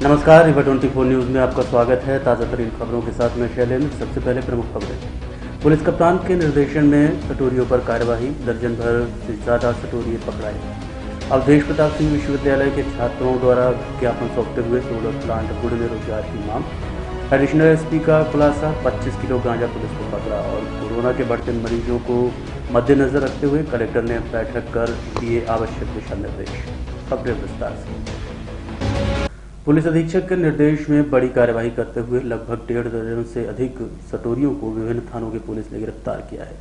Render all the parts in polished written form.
नमस्कार, river 24 news में आपका स्वागत है। ताज़ा तरीन खबरों के साथ मैं शैलेंद्र। सबसे पहले प्रमुख खबरें। पुलिस कप्तान के निर्देशन में सटोरियों पर कार्यवाही, दर्जन भर से ज़्यादा सटोरिये पकड़ाए। अवधेश प्रताप सिंह विश्वविद्यालय के छात्रों द्वारा ज्ञापन सौंपते हुए सोलर प्लांट गुड़ में रोजगार की मांग। एडिशनल एसपी का खुलासा, 25 किलो गांजा पुलिस को पकड़ा। और कोरोना के बढ़ते मरीजों को मद्देनजर रखते हुए कलेक्टर ने बैठक कर दिए आवश्यक दिशा निर्देश। खबरें विस्तार से। पुलिस अधीक्षक के निर्देश में बड़ी कार्यवाही करते हुए लगभग 1.5 दर्जन से अधिक सटोरियों को विभिन्न थानों की पुलिस ने गिरफ्तार किया है।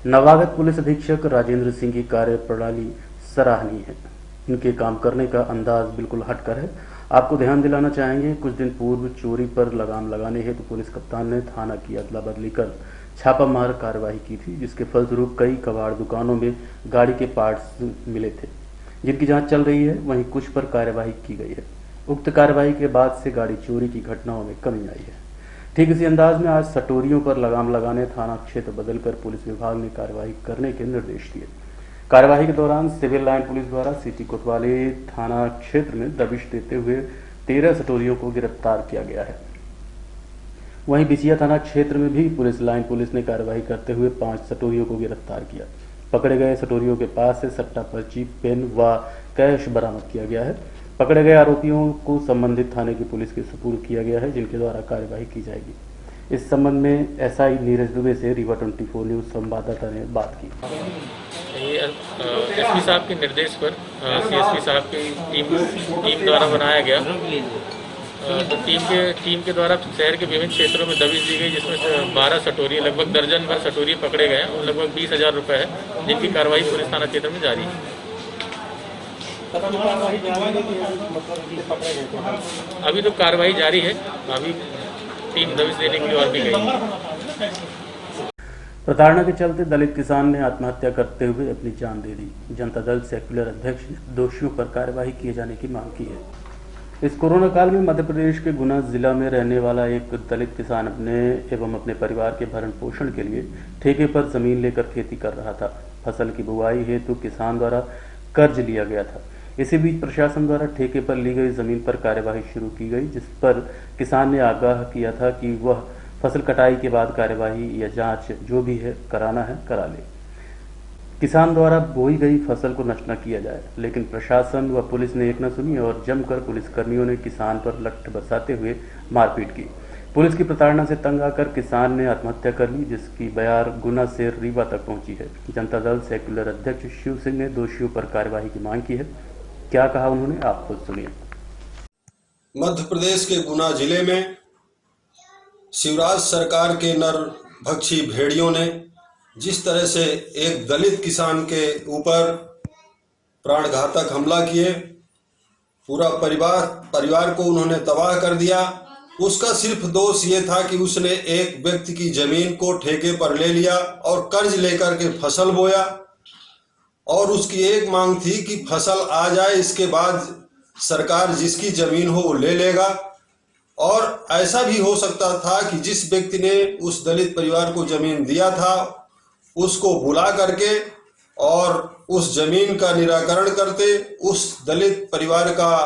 नवागत पुलिस अधीक्षक राजेंद्र सिंह की कार्यप्रणाली सराहनीय है। इनके काम करने का अंदाज बिल्कुल हटकर है। आपको ध्यान दिलाना चाहेंगे, कुछ दिन पूर्व चोरी पर लगाम लगाने हेतु पुलिस कप्तान ने थाना की अदला बदली कर छापामार कार्यवाही की थी, जिसके फलस्वरूप कई कबाड़ दुकानों में गाड़ी के पार्ट्स मिले थे, जिनकी जांच चल रही है। वहीं कुछ पर कार्यवाही की गई है। उक्त कार्रवाई के बाद से गाड़ी चोरी की घटनाओं में कमी आई है। ठीक इसी अंदाज में आज सटोरियों पर लगाम लगाने थाना क्षेत्र बदलकर पुलिस विभाग ने कार्रवाई करने के निर्देश दिए। कार्यवाही के दौरान सिविल लाइन पुलिस द्वारा सिटी कोतवाली थाना क्षेत्र में दबिश देते हुए 13 सटोरियों को गिरफ्तार किया गया है। वहीं बिछिया थाना क्षेत्र में भी पुलिस ने कार्यवाही करते हुए 5 सटोरियों को गिरफ्तार किया। पकड़े गए सटोरियों के पास से सट्टा पर्ची, पेन व कैश बरामद किया गया है। पकड़े गए आरोपियों को संबंधित थाने की पुलिस के सुपुर्द किया गया है, जिनके द्वारा कार्यवाही की जाएगी। इस संबंध में एसआई नीरज दुबे से रिवर 24 न्यूज़ संवाददाता ने बात की। एसपी साहब के निर्देश पर सीएसपी साहब की टीम द्वारा बनाया गया। तो टीम के द्वारा शहर के विभिन्न क्षेत्रों में दबिश दी गई, जिसमें 12 सटोरिये, लगभग दर्जन भर सटोरिये पकड़े गए और लगभग 20,000 रुपये है, जिनकी कार्रवाई पुलिस थाना क्षेत्र में जारी है। अभी तो कार्रवाई जारी है। अभी टीम दबिश देने के लिए और भी गई है। प्रताड़ना के चलते दलित किसान ने आत्महत्या करते हुए अपनी जान दे दी। जनता दल सेक्युलर अध्यक्ष ने दोषियों पर कार्यवाही किए जाने की मांग की है। इस कोरोना काल में मध्य प्रदेश के गुना जिला में रहने वाला एक दलित किसान अपने परिवार के भरण पोषण के लिए ठेके पर जमीन लेकर खेती कर रहा था। फसल की बुआई हेतु किसान द्वारा कर्ज लिया गया था। इसी बीच प्रशासन द्वारा ठेके पर ली गई जमीन पर कार्यवाही शुरू की गई, जिस पर किसान ने आगाह किया था कि वह फसल कटाई के बाद कार्यवाही या जांच जो भी है कराना है करा ले। किसान द्वारा बोई गई फसल को नष्ट न किया जाए, लेकिन प्रशासन व पुलिस ने एक न सुनी और जमकर पुलिसकर्मियों ने किसान पर लठ बरसाते हुए मारपीट की। पुलिस की प्रताड़ना से तंग आकर किसान ने आत्महत्या कर ली, जिसकी बयार गुना से रीवा तक पहुंची है। जनता दल सेक्युलर अध्यक्ष शिव सिंह ने दोषियों पर कार्यवाही की मांग की है। क्या कहा उन्होंने, आप खुद सुनिए। मध्य प्रदेश के गुना जिले में शिवराज सरकार के नरभक्षी भेड़ियों ने जिस तरह से एक दलित किसान के ऊपर प्राणघातक हमला किए, पूरा परिवार को उन्होंने तबाह कर दिया। उसका सिर्फ दोष ये था कि उसने एक व्यक्ति की जमीन को ठेके पर ले लिया और कर्ज लेकर के फसल बोया, और उसकी एक मांग थी कि फसल आ जाए, इसके बाद सरकार जिसकी जमीन हो वो ले लेगा। और ऐसा भी हो सकता था कि जिस व्यक्ति ने उस दलित परिवार को जमीन दिया था उसको बुला करके और उस जमीन का निराकरण करते, उस दलित परिवार का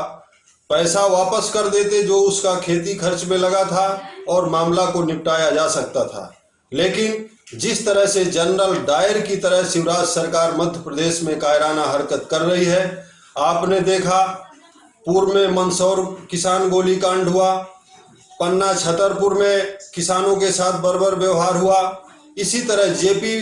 पैसा वापस कर देते जो उसका खेती खर्च में लगा था, और मामला को निपटाया जा सकता था। लेकिन जिस तरह से जनरल डायर की तरह शिवराज सरकार मध्य प्रदेश में कायराना हरकत कर रही है, आपने देखा पूर्व में मंदसौर किसान गोलीकांड हुआ, पन्ना छतरपुर में किसानों के साथ बर्बर व्यवहार हुआ, इसी तरह जेपी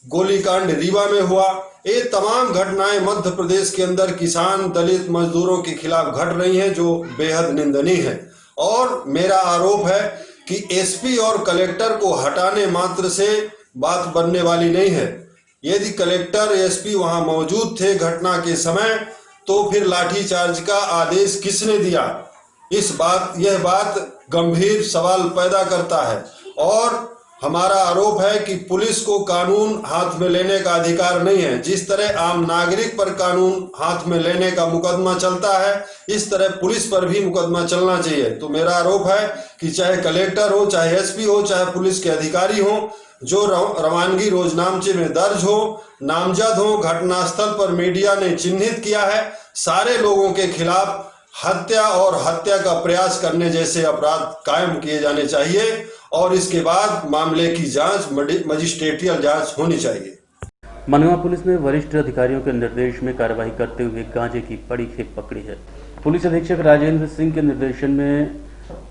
गोलीकांड रीवा में हुआ। ये तमाम घटनाएं मध्य प्रदेश के अंदर किसान दलित मजदूरों के खिलाफ घट रही हैं, जो बेहद निंदनीय है। और मेरा आरोप है कि एसपी और कलेक्टर को हटाने मात्र से बात बनने वाली नहीं है। यदि कलेक्टर एसपी वहां मौजूद थे घटना के समय, तो फिर लाठीचार्ज का आदेश किसने दिया? यह बात गंभीर सवाल पैदा करता है। और हमारा आरोप है कि पुलिस को कानून हाथ में लेने का अधिकार नहीं है। जिस तरह आम नागरिक पर कानून हाथ में लेने का मुकदमा चलता है, इस तरह पुलिस पर भी मुकदमा चलना चाहिए। तो मेरा आरोप है कि चाहे कलेक्टर हो, चाहे एसपी हो, चाहे पुलिस के अधिकारी हो, जो रवानगी रोजनामचे में दर्ज हो, नामजद हो, घटनास्थल पर मीडिया ने चिन्हित किया है, सारे लोगों के खिलाफ हत्या और हत्या का प्रयास करने जैसे अपराध कायम किए जाने चाहिए और इसके बाद मामले की जांच मजिस्ट्रेटियल जांच होनी चाहिए। मनगांव पुलिस ने वरिष्ठ अधिकारियों के निर्देश में कार्रवाई करते हुए गांजे की बड़ी खेप पकड़ी है। पुलिस अधीक्षक राजेंद्र सिंह के निर्देशन में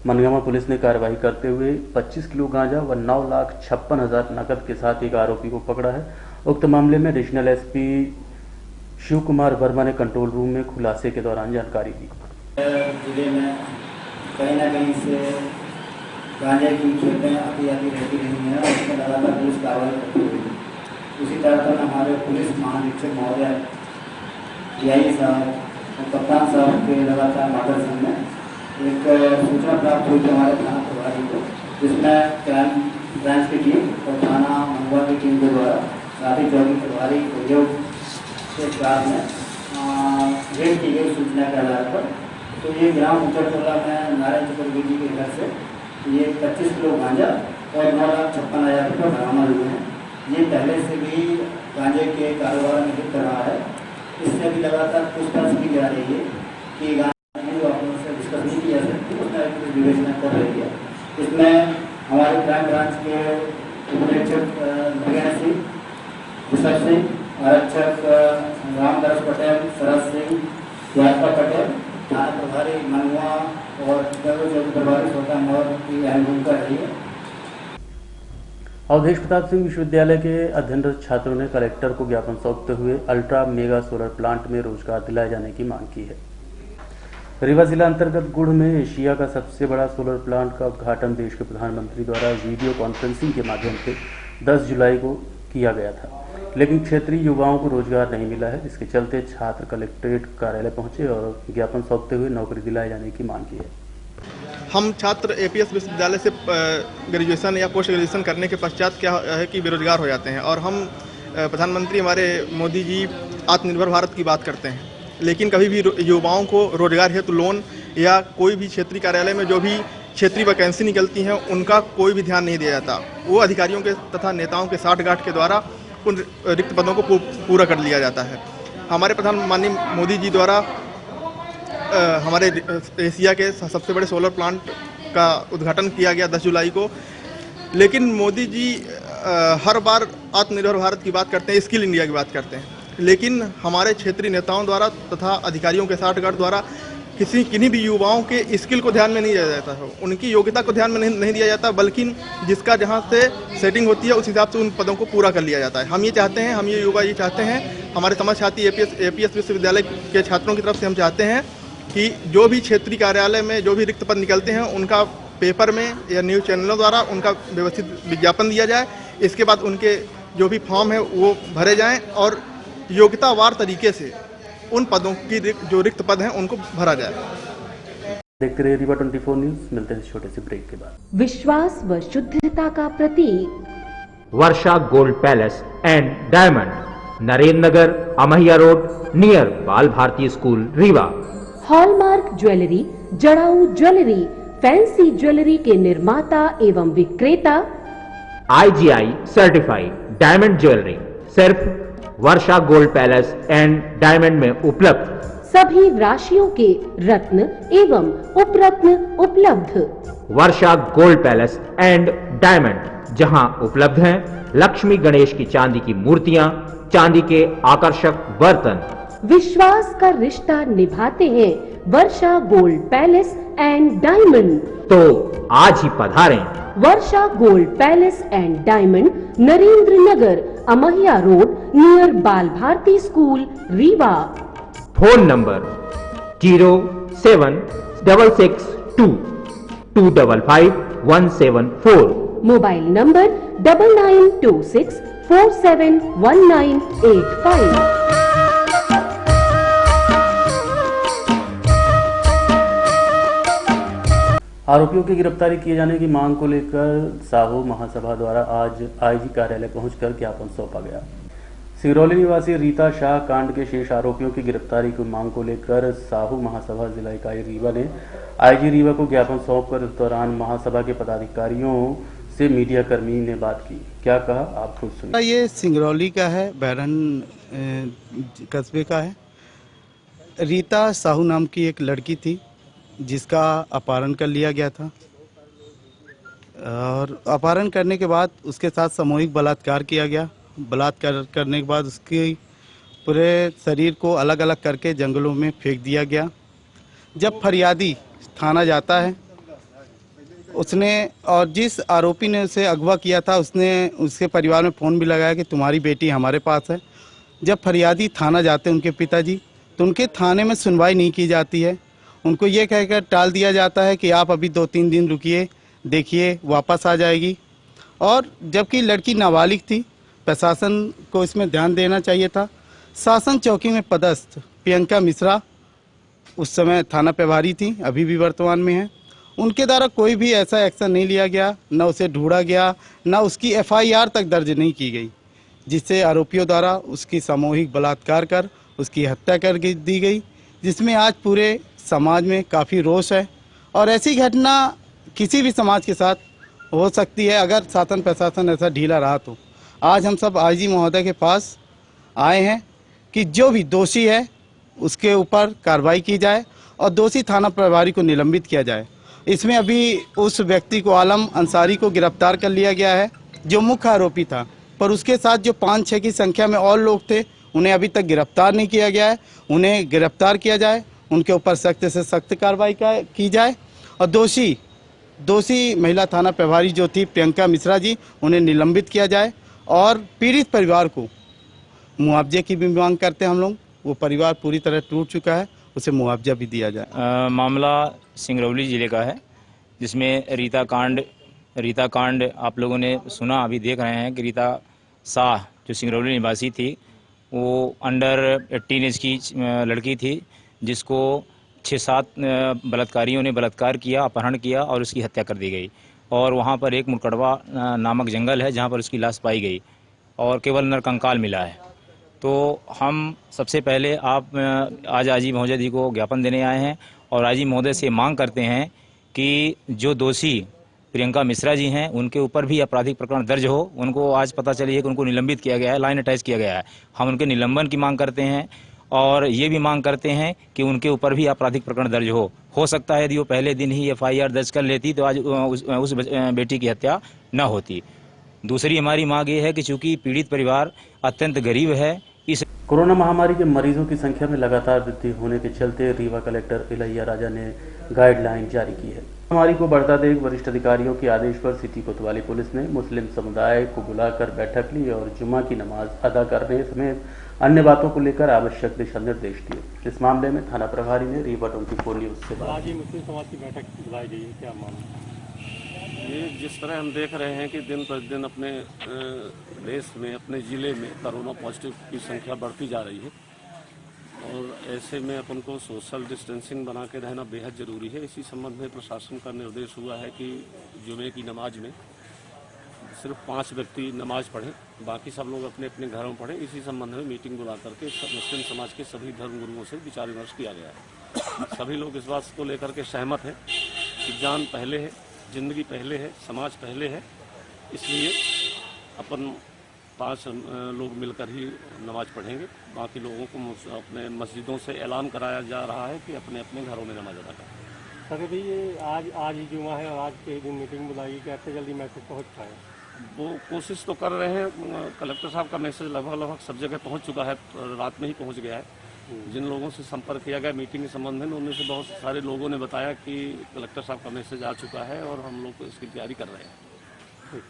मनगांव पुलिस ने कार्रवाई करते हुए 25 किलो गांजा व 9,56,000 नकद के साथ एक आरोपी को पकड़ा है। उक्त मामले में एडिशनल एसपी शिव कुमार वर्मा ने कंट्रोल रूम में खुलासे के दौरान जानकारी दी। जिले में कहीं ना कहीं से गांजे की खेपें आती रहती रही हैं और उसमें लगातार पुलिस कार्रवाई करती हुई। उसी तरह पर हमारे पुलिस महानिरीक्षक महोदय DI साहब और कप्तान साहब के लगातार मार्गदर्शन में एक सूचना प्राप्त हुई थी हमारे थाना प्रभारी को, जिसमें क्राइम ब्रांच की टीम और थाना मनगांव की टीम के द्वारा साथ ही चौकी प्रभारी उद्योग के साथ में रेड की गई सूचना के आधार पर। तो ये ग्राम उचरटोला में नारायण चतुर्वेदी के घर से ये 25 किलो गांजा और 9,56,000 रुपये बरामद हुए हैं। ये पहले से भी गांजे के कारोबार में लिप्त रहा है। इससे भी लगातार पूछताछ की जा रही है कि गांजे जो आप से डिस्कस नहीं किया सकती उसमें विवेचना कर रही है। इसमें हमारे क्राइम ब्रांच के उपनिरीक्षक नगेंद्र सिंह, ऋषभ सिंह, आरक्षक रामदास पटेल, शरद सिंह, यादव पटेल, थाना प्रभारी मनगांव और चौकी प्रभारी छोटा मौर की अहम भूमिका रही है। अवधेश प्रताप सिंह विश्वविद्यालय के अध्ययनरत छात्रों ने कलेक्टर को ज्ञापन सौंपते हुए अल्ट्रा मेगा सोलर प्लांट में रोजगार दिलाए जाने की मांग की है। रीवा जिला अंतर्गत गुड़ में एशिया का सबसे बड़ा सोलर प्लांट का उद्घाटन देश के प्रधानमंत्री द्वारा वीडियो कॉन्फ्रेंसिंग के माध्यम से 10 जुलाई को किया गया था, लेकिन क्षेत्रीय युवाओं को रोजगार नहीं मिला है। इसके चलते छात्र कलेक्ट्रेट कार्यालय पहुंचे और ज्ञापन सौंपते हुए नौकरी दिलाए जाने की मांग की है। हम छात्र APS विश्वविद्यालय से ग्रेजुएशन या पोस्ट ग्रेजुएशन करने के पश्चात क्या है कि बेरोजगार हो जाते हैं और हम प्रधानमंत्री हमारे मोदी जी आत्मनिर्भर भारत की बात करते हैं, लेकिन कभी भी युवाओं को रोजगार हेतु लोन या कोई भी क्षेत्रीय कार्यालय में जो भी क्षेत्रीय वैकेंसी निकलती हैं उनका कोई भी ध्यान नहीं दिया जाता। वो अधिकारियों के तथा नेताओं के साठगांठ के द्वारा उन रिक्त पदों को पूरा कर लिया जाता है। हमारे प्रधानमंत्री माननीय मोदी जी द्वारा हमारे एशिया के सबसे बड़े सोलर प्लांट का उद्घाटन किया गया 10 जुलाई को, लेकिन मोदी जी हर बार आत्मनिर्भर भारत की बात करते हैं, स्किल इंडिया की बात करते हैं, लेकिन हमारे क्षेत्रीय नेताओं द्वारा तथा अधिकारियों के साठगांठ द्वारा किन्हीं भी युवाओं के स्किल को ध्यान में नहीं दिया जाता है, उनकी योग्यता को ध्यान में नहीं दिया जाता, बल्कि जिसका जहां से सेटिंग होती है उस हिसाब से उन पदों को पूरा कर लिया जाता है। हम ये चाहते हैं, हम ये युवा ये चाहते हैं, हमारे समाज छात्री APS विश्वविद्यालय के छात्रों की तरफ से हम चाहते हैं कि जो भी क्षेत्रीय कार्यालय में जो भी रिक्त पद निकलते हैं उनका पेपर में या न्यूज़ चैनलों द्वारा उनका व्यवस्थित विज्ञापन दिया जाए। इसके बाद उनके जो भी फॉर्म है वो भरे जाएं और योग्यतावार तरीके से उन पदों की जो रिक्त पद हैं उनको भरा जाए। देखते रहिए रीवा 24 न्यूज। मिलते हैं छोटे से ब्रेक के बाद। विश्वास व शुद्धता का प्रतीक Varsha gold palace and diamond, Narendra Nagar, Amahiya road, near Bal Bharati school, Rewa. Hallmark jewellery, जड़ाऊ ज्वेलरी, फैंसी ज्वेलरी के निर्माता एवं विक्रेता, IGI सर्टिफाइड डायमंड ज्वेलरी सिर्फ Varsha gold palace and diamond में उपलब्ध। सभी राशियों के रत्न एवं उपरत्न उपलब्ध। Varsha gold palace and diamond, जहां उपलब्ध हैं लक्ष्मी गणेश की चांदी की मूर्तियां, चांदी के आकर्षक बर्तन। विश्वास का रिश्ता निभाते हैं Varsha gold palace and diamond. तो आज ही पधारें। Varsha gold palace and diamond, Narendra Nagar, Amahiya road, near Bal Bharati school, Rewa. Phone number 07662255174। Mobile number 9926471985। आरोपियों की गिरफ्तारी किए जाने की मांग को लेकर साहू महासभा द्वारा आज IG कार्यालय पहुंचकर ज्ञापन सौंपा गया। सिंगरौली निवासी रीता शाह कांड के शेष आरोपियों की गिरफ्तारी की मांग को लेकर साहू महासभा जिला इकाई रीवा ने IG रीवा को ज्ञापन सौंपकर इस दौरान महासभा के पदाधिकारियों से मीडिया कर्मी ने बात की। क्या कहा आप खुद सुनिए। ये सिंगरौली का है, बैरन कस्बे का है। रीता साहू नाम की एक लड़की थी जिसका अपहरण कर लिया गया था और अपहरण करने के बाद उसके साथ सामूहिक बलात्कार किया गया। बलात्कार करने के बाद उसके पूरे शरीर को अलग अलग करके जंगलों में फेंक दिया गया। जब फरियादी थाना जाता है उसने और जिस आरोपी ने उसे अगवा किया था उसने उसके परिवार में फ़ोन भी लगाया कि तुम्हारी बेटी हमारे पास है। जब फरियादी थाना जाते हैं उनके पिताजी तो उनके थाने में सुनवाई नहीं की जाती है। उनको ये कहकर टाल दिया जाता है कि आप अभी 2-3 दिन रुकिए, देखिए वापस आ जाएगी। और जबकि लड़की नाबालिग थी, प्रशासन को इसमें ध्यान देना चाहिए था। शासन चौकी में पदस्थ प्रियंका मिश्रा उस समय थाना प्रभारी थी, अभी भी वर्तमान में है। उनके द्वारा कोई भी ऐसा एक्शन नहीं लिया गया, न उसे ढूंढा गया, न उसकी FIR तक दर्ज नहीं की गई, जिससे आरोपियों द्वारा उसकी सामूहिक बलात्कार कर उसकी हत्या कर दी गई, जिसमें आज पूरे समाज में काफ़ी रोष है। और ऐसी घटना किसी भी समाज के साथ हो सकती है अगर शासन प्रशासन ऐसा ढीला रहा तो। आज हम सब IG महोदय के पास आए हैं कि जो भी दोषी है उसके ऊपर कार्रवाई की जाए और दोषी थाना प्रभारी को निलंबित किया जाए। इसमें अभी उस व्यक्ति को आलम अंसारी को गिरफ्तार कर लिया गया है जो मुख्य आरोपी था, पर उसके साथ जो 5-6 की संख्या में और लोग थे उन्हें अभी तक गिरफ्तार नहीं किया गया है। उन्हें गिरफ्तार किया जाए, उनके ऊपर सख्त से सख्त कार्रवाई की जाए और दोषी महिला थाना प्रभारी जो थी प्रियंका मिश्रा जी, उन्हें निलंबित किया जाए और पीड़ित परिवार को मुआवजे की भी मांग करते हैं हम लोग। वो परिवार पूरी तरह टूट चुका है, उसे मुआवजा भी दिया जाए। मामला सिंगरौली जिले का है जिसमें रीता कांड आप लोगों ने सुना, अभी देख रहे हैं कि रीता शाह जो सिंगरौली निवासी थी वो अंडर 18 एज की लड़की थी जिसको 6-7 बलात्कारियों ने बलात्कार किया, अपहरण किया और उसकी हत्या कर दी गई। और वहाँ पर एक मुरकड़वा नामक जंगल है जहाँ पर उसकी लाश पाई गई और केवल नरकंकाल मिला है। तो हम सबसे पहले आज IG महोदय जी को ज्ञापन देने आए हैं और IG महोदय से मांग करते हैं कि जो दोषी प्रियंका मिश्रा जी हैं उनके ऊपर भी आपराधिक प्रकरण दर्ज हो। उनको आज पता चली है कि उनको निलंबित किया गया है, लाइन अटैच किया गया है। हम उनके निलंबन की मांग करते हैं और ये भी मांग करते हैं कि उनके ऊपर भी आपराधिक प्रकरण दर्ज हो सकता है यदि वो पहले दिन ही FIR दर्ज कर लेती तो आज उस बेटी की हत्या न होती। दूसरी हमारी मांग ये है कि चूंकि पीड़ित परिवार अत्यंत गरीब है, इस कोरोना महामारी के मरीजों की संख्या में लगातार वृद्धि होने के चलते रीवा कलेक्टर इलैया राजा ने गाइडलाइन जारी की है। महामारी को बढ़ता देख वरिष्ठ अधिकारियों के आदेश पर सिटी कोतवाली पुलिस ने मुस्लिम समुदाय को बुलाकर बैठक ली और जुमा की नमाज अदा करने समेत अन्य बातों को लेकर आवश्यक दिशा निर्देश दिए। इस मामले में थाना प्रभारी ने रीवा 24 न्यूज से बात। आज मुस्लिम समाज की बैठक बुलाई गई है, क्या मामला? ये जिस तरह हम देख रहे हैं कि दिन प्रतिदिन अपने देश में, अपने ज़िले में कोरोना पॉजिटिव की संख्या बढ़ती जा रही है और ऐसे में अपन को सोशल डिस्टेंसिंग बना के रहना बेहद ज़रूरी है। इसी संबंध में प्रशासन का निर्देश हुआ है कि जुमे की नमाज में सिर्फ 5 व्यक्ति नमाज पढ़ें, बाकी सब लोग अपने अपने घरों में पढ़ें। इसी संबंध में मीटिंग बुला करके मुस्लिम समाज के सभी धर्म गुरुओं से विचार विमर्श किया गया है। सभी लोग इस बात को लेकर के सहमत हैं कि जान पहले है, जिंदगी पहले है, समाज पहले है, इसलिए अपन 5 लोग मिलकर ही नमाज पढ़ेंगे। बाकी लोगों को अपने मस्जिदों से ऐलान कराया जा रहा है कि अपने अपने घरों में नमाज अदा करें। सर भाई ये आज ही जुमा है और आज के दिन मीटिंग बुलाई, कैसे जल्दी मैसेज पहुँच पाए? वो कोशिश तो कर रहे हैं। कलेक्टर साहब का मैसेज लगभग सब जगह पहुँच चुका है, रात में ही पहुँच गया है। जिन लोगों से संपर्क किया गया मीटिंग के संबंध में, उनमें से बहुत सारे लोगों ने बताया कि कलेक्टर साहब का मैसेज आ चुका है और हम लोग इसकी तैयारी कर रहे हैं।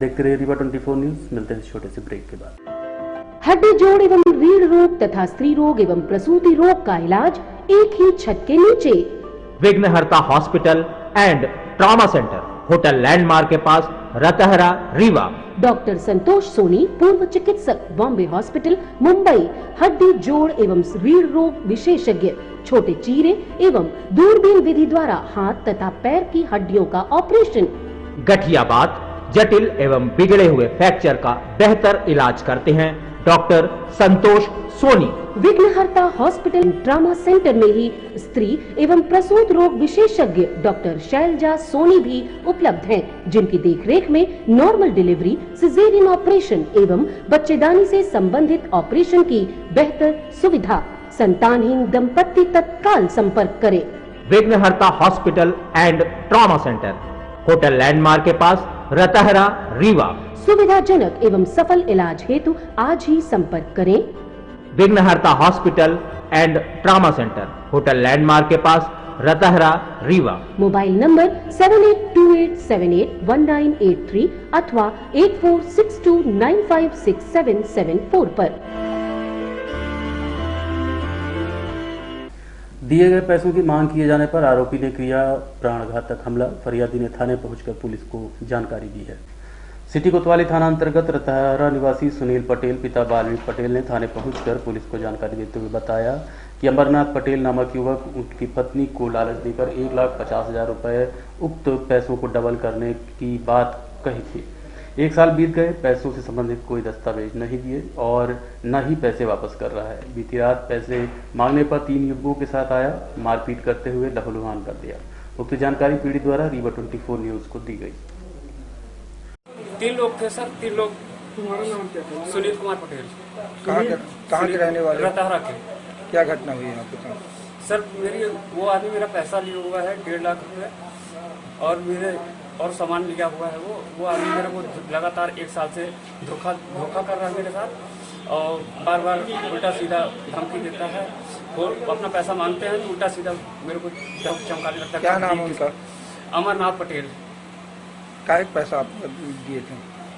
देखते रहिए रीवा 24 न्यूज। मिलते हैं छोटे से ब्रेक के बाद। हड्डी जोड़ एवं रीढ़ रोग तथा स्त्री रोग एवं प्रसूति रोग का इलाज एक ही छत के नीचे। विघ्नहर्ता hospital and trauma centre, hotel landmark के पास, रतहरा, रीवा। डॉक्टर संतोष सोनी, पूर्व चिकित्सक, बॉम्बे हॉस्पिटल, मुंबई। हड्डी जोड़ एवं रीढ़ रोग विशेषज्ञ, छोटे चीरे एवं दूरबीन विधि द्वारा हाथ तथा पैर की हड्डियों का ऑपरेशन। गठियाबात, जटिल एवं बिगड़े हुए फ्रैक्चर का बेहतर इलाज करते हैं डॉक्टर संतोष सोनी। विघ्नहर्ता हॉस्पिटल ट्रॉमा सेंटर में ही स्त्री एवं प्रसूत रोग विशेषज्ञ डॉक्टर शैलजा सोनी भी उपलब्ध हैं, जिनकी देखरेख में नॉर्मल डिलीवरी, सिजेरियन ऑपरेशन एवं बच्चेदानी से संबंधित ऑपरेशन की बेहतर सुविधा। संतानहीन दंपत्ति तत्काल संपर्क करें। विघ्नहर्ता hospital and trauma centre, hotel landmark के पास, रतहरा, रीवा। सुविधाजनक एवं सफल इलाज हेतु आज ही संपर्क करें। विघ्नहर्ता hospital and trauma centre, hotel landmark के पास, रतहरा, रीवा। मोबाइल नंबर 7828781983 अथवा 8462956774 पर। दिए गए पैसों की मांग किए जाने पर आरोपी ने किया प्राणघातक हमला। फरियादी ने थाने पहुंचकर पुलिस को जानकारी दी है। सिटी कोतवाली थाना अंतर्गत रतहरा निवासी सुनील पटेल पिता बालवीर पटेल ने थाने पहुंचकर पुलिस को जानकारी देते हुए बताया कि अमरनाथ पटेल नामक युवक उनकी पत्नी को लालच देकर 1,50,000 रुपए उक्त पैसों को डबल करने की बात कही थी। 1 साल बीत गए, पैसों से संबंधित कोई दस्तावेज नहीं दिए और न ही पैसे वापस कर रहा है। बीती रात पैसे मांगने पर 3 युवकों के साथ आया, मारपीट करते हुए लहूलुहान कर दिया। उक्त जानकारी पीड़ित द्वारा रीवा 24 न्यूज को दी गई। 3 लोग थे सर, 3 लोग। तुम्हारा नाम क्या था? सुनील कुमार पटेल। कहाँ के रहने वाले? रतहरा के। क्या घटना हुई यहाँ पे? सर वो आदमी मेरा पैसा लिया हुआ है 1.5 लाख रुपए और सामान लिया हुआ है। वो आदमी मेरे को लगातार 1 साल से धोखा कर रहा है मेरे साथ और बार बार उल्टा सीधा धमकी देता है। वो अपना पैसा मांगते हैं तो उल्टा सीधा मेरे को चमकाने लगता है। क्या नाम है उनका? अमरनाथ पटेल। क्या पैसा आप दिए थे?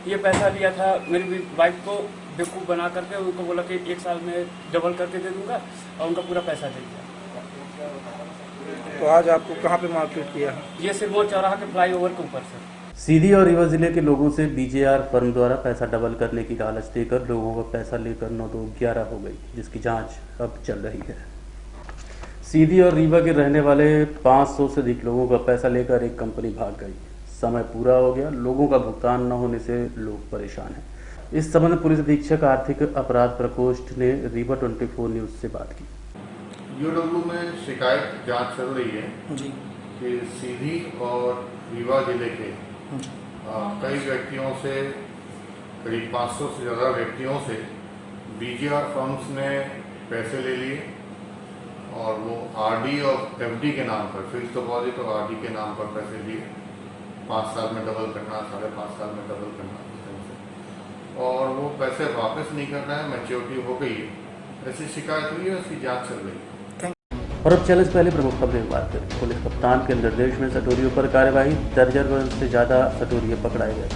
ये पैसा लिया था मेरी वाइफ को बेवकूफ़ बना करके, उनको बोला कि 1 साल में डबल करके दे दूंगा और उनका पूरा पैसा दे दिया। तो आज आपको कहाँ पे मारपीट किया है? ये सिरमौर चौराहा के फ्लाईओवर के ऊपर सर। सीधी और रीवा जिले के लोगों से बीजेआर फर्म द्वारा पैसा डबल करने की लालच देकर लोगों का पैसा लेकर 9-2-11 हो गई, जिसकी जांच अब चल रही है। सीधी और रीवा के रहने वाले 500 से अधिक लोगों का पैसा लेकर एक कंपनी भाग गई। समय पूरा हो गया, लोगों का भुगतान न होने से लोग परेशान हैं। इस संबंध में पुलिस अधीक्षक आर्थिक अपराध प्रकोष्ठ ने रीवा 24 न्यूज से बात की। यूडब्ल्यू में शिकायत जांच चल रही है जी कि सीधी और रीवा जिले के कई व्यक्तियों से, करीब 500 से ज़्यादा व्यक्तियों से बीजेआर फर्म्स ने पैसे ले लिए और वो आरडी और एफडी के नाम पर, फिक्स डिपॉजिट और आरडी के नाम पर पैसे लिए। 5 साल में डबल करना, 5.5 साल में डबल करना, और वो पैसे वापस नहीं कर रहे हैं, मैच्योरिटी हो गई है, ऐसी शिकायत हुई है, उसकी जांच चल रही है। और अब चले पहले प्रमुख खबरें बात करें। पुलिस कप्तान के निर्देश में सटोरियों पर कार्यवाही, दर्जन से ज्यादा सटोरिये पकड़ाए गए।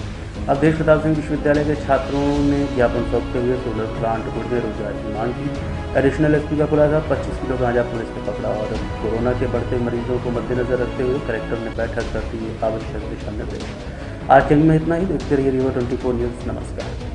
अब देश प्रताप सिंह विश्वविद्यालय के छात्रों ने ज्ञापन सौंपते हुए सोलर प्लांट को रोजगार की मांग की। एडिशनल एसपी का खुलासा, 25 किलो गांजा पुलिस ने पकड़ा। और कोरोना के बढ़ते मरीजों को मद्देनजर रखते हुए कलेक्टर ने बैठक कर दी आवश्यक दिशा निर्देश। आज के में इतना ही। देखते रहिए रीवा 24 न्यूज। नमस्कार।